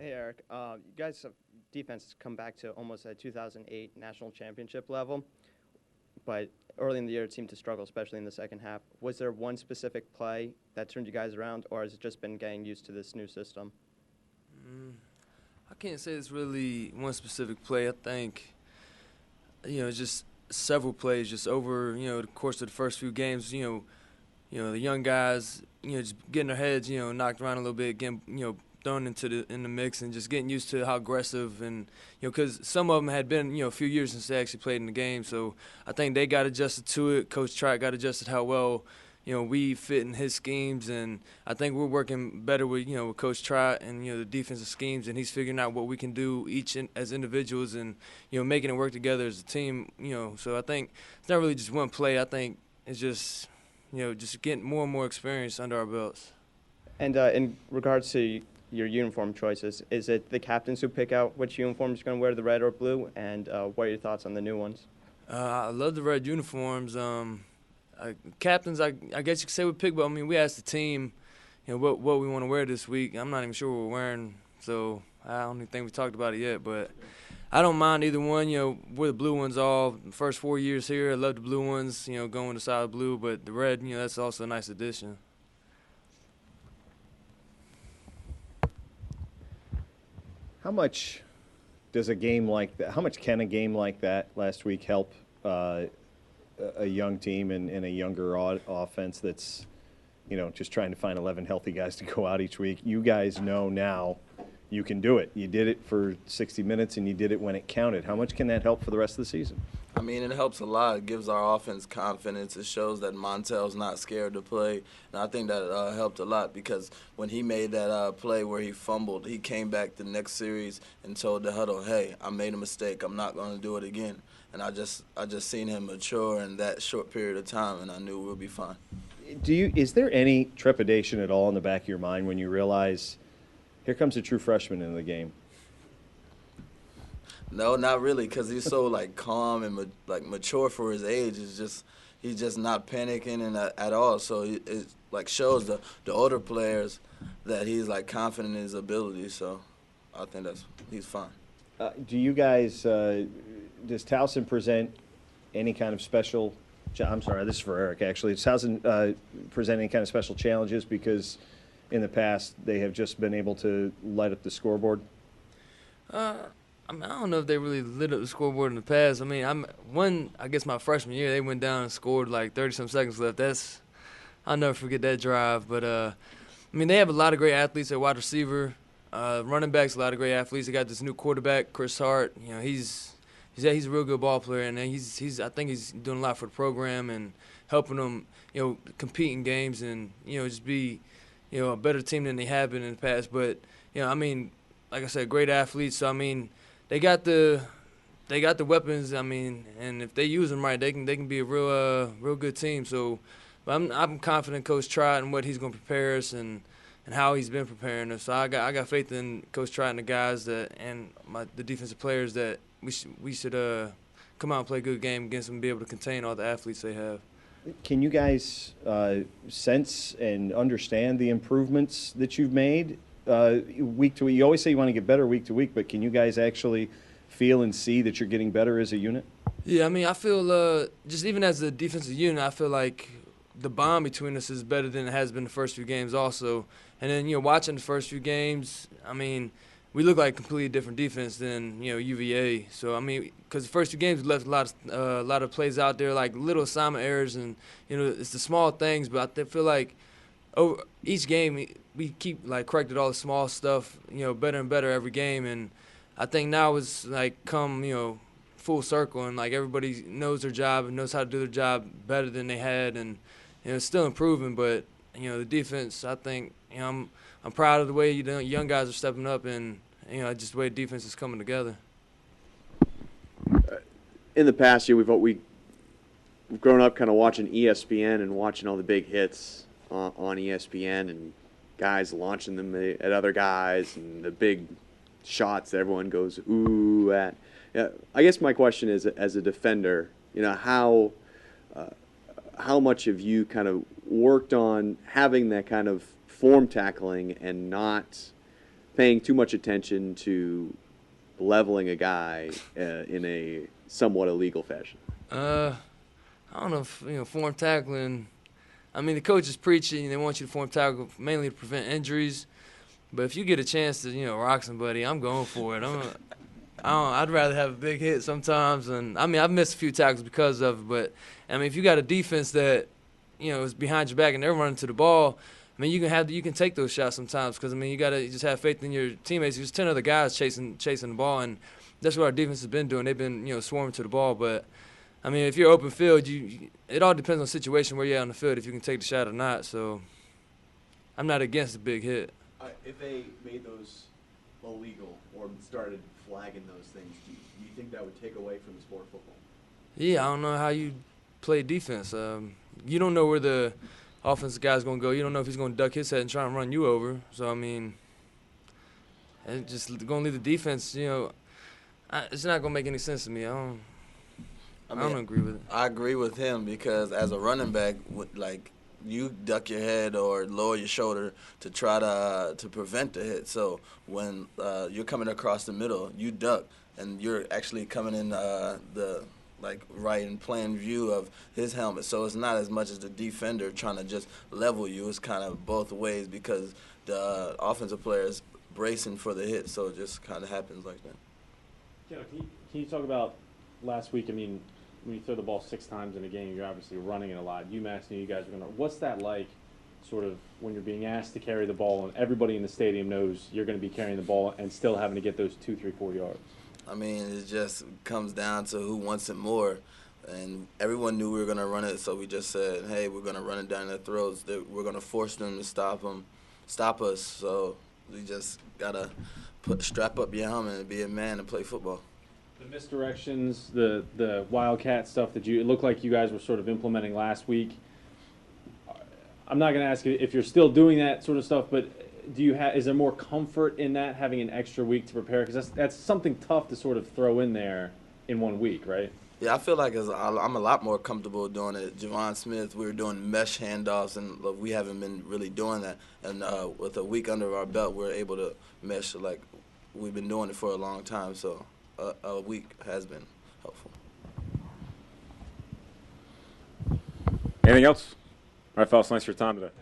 Hey, Eric. You guys' defense has come back to almost a 2008 national championship level, but early in the year it seemed to struggle, especially in the second half. Was there one specific play that turned you guys around, or has it just been getting used to this new system? Mm, I can't say it's really one specific play. I think, just several plays just over, the course of the first few games, the young guys, just getting their heads, knocked around a little bit, getting, thrown in the mix and just getting used to how aggressive and, because some of them had been, a few years since they actually played in the game. So I think they got adjusted to it. Coach Trott got adjusted how well, we fit in his schemes, and I think we're working better with Coach Trott and the defensive schemes, and he's figuring out what we can do as individuals, and making it work together as a team. So I think it's not really just one play. I think it's just just getting more and more experience under our belts. And in regards to your uniform choices, is it the captains who pick out which uniform is going to wear, the red or blue? And what are your thoughts on the new ones? I love the red uniforms. Captains, I guess you could say we pick, but I mean we asked the team, what we want to wear this week. I'm not even sure what we're wearing, so I don't even think we talked about it yet. But I don't mind either one. We're the blue ones all. The first 4 years here, I love the blue ones. Going to solid blue, but the red, that's also a nice addition. How much does a game like that? How much can a game like that last week help a young team and a younger offense that's, just trying to find 11 healthy guys to go out each week? You guys know now you can do it. You did it for 60 minutes, and you did it when it counted. How much can that help for the rest of the season? I mean, it helps a lot. It gives our offense confidence. It shows that Montel's not scared to play. And I think that helped a lot because when he made that play where he fumbled, he came back the next series and told the huddle, hey, I made a mistake. I'm not going to do it again. And I just seen him mature in that short period of time, and I knew we'll be fine. Is there any trepidation at all in the back of your mind when you realize here comes a true freshman into the game? No, not really, because he's so calm and mature for his age. He's just not panicking and at all. So it shows the older players that he's confident in his ability. So I think he's fine. Do you guys? Does Towson present any kind of special? I'm sorry, this is for Eric. Actually, does Towson present any kind of special challenges because in the past they have just been able to light up the scoreboard? I don't know if they really lit up the scoreboard in the past. I mean, I guess my freshman year, they went down and scored 30-some seconds left. I'll never forget that drive. But, they have a lot of great athletes at wide receiver. Running backs, a lot of great athletes. They got this new quarterback, Chris Hart. He's a real good ball player, and I think he's doing a lot for the program and helping them, compete in games and, just be, a better team than they have been in the past. But, like I said, great athletes. So, they got the weapons. And if they use them right, they can be a real good team. So, but I'm confident in Coach Trott and what he's going to prepare us and how he's been preparing us. So I got faith in Coach Trott and the guys the defensive players that we should come out and play a good game against them and be able to contain all the athletes they have. Can you guys sense and understand the improvements that you've made week to week? You always say you want to get better week to week, but can you guys actually feel and see that you're getting better as a unit? Yeah, I feel just even as a defensive unit, I feel like the bond between us is better than it has been the first few games also. And then, watching the first few games, we look like a completely different defense than, UVA. So, because the first few games we left a lot of plays out there, like little assignment errors, and, it's the small things. But I feel like over each game we keep, corrected all the small stuff, better and better every game. And I think now it's, come, full circle, and, everybody knows their job and knows how to do their job better than they had. And, it's still improving, but, the defense, I think, I'm proud of the way young guys are stepping up and, just the way defense is coming together. In the past year, we've grown up kind of watching ESPN and watching all the big hits on ESPN and guys launching them at other guys and the big shots that everyone goes ooh at. I guess my question is, as a defender, how much have you kind of worked on having that kind of form tackling and not paying too much attention to leveling a guy in a somewhat illegal fashion? I don't know if, form tackling. I mean, the coach is preaching. They want you to form tackle mainly to prevent injuries. But if you get a chance to, rock somebody, I'm going for it. I'd rather have a big hit sometimes. And, I mean, I've missed a few tackles because of it. But, I mean, if you got a defense that, is behind your back and they're running to the ball, I mean, you can take those shots sometimes because, I mean, you got to just have faith in your teammates. There's 10 other guys chasing the ball, and that's what our defense has been doing. They've been, swarming to the ball. But, I mean, if you're open field, it all depends on the situation where you're at on the field, if you can take the shot or not. So I'm not against a big hit. If they made those illegal or started flagging those things, do you think that would take away from the sport of football? Yeah, I don't know how you play defense. You don't know where the offensive guy's going to go. You don't know if he's going to duck his head and try and run you over. So, I mean, it's just going to leave the defense, it's not going to make any sense to me. I don't agree with it. I agree with him because as a running back, you duck your head or lower your shoulder to try to prevent the hit. So when you're coming across the middle, you duck, and you're actually coming in right in plain view of his helmet. So it's not as much as the defender trying to just level you. It's kind of both ways because the offensive player is bracing for the hit. So it just kind of happens like that. Yeah, can you talk about last week? I mean, when you throw the ball 6 times in a game, you're obviously running it a lot. UMass knew you guys were going to. What's that like, sort of, when you're being asked to carry the ball and everybody in the stadium knows you're going to be carrying the ball and still having to get those 2, 3, 4 yards? I mean, it just comes down to who wants it more. And everyone knew we were going to run it, so we just said, hey, we're going to run it down their throats. We're going to force them to stop us. So we just got to strap up your helmet and be a man and play football. The misdirections, the Wildcat stuff that it looked like you guys were sort of implementing last week. I'm not going to ask you if you're still doing that sort of stuff, but is there more comfort in that, having an extra week to prepare? Because that's something tough to sort of throw in there in 1 week, right? Yeah, I feel like I'm a lot more comfortable doing it. Javon Smith, we were doing mesh handoffs, and we haven't been really doing that. And with a week under our belt, we're able to mesh like we've been doing it for a long time. So a week has been helpful. Anything else? All right, fellas, thanks for your time today.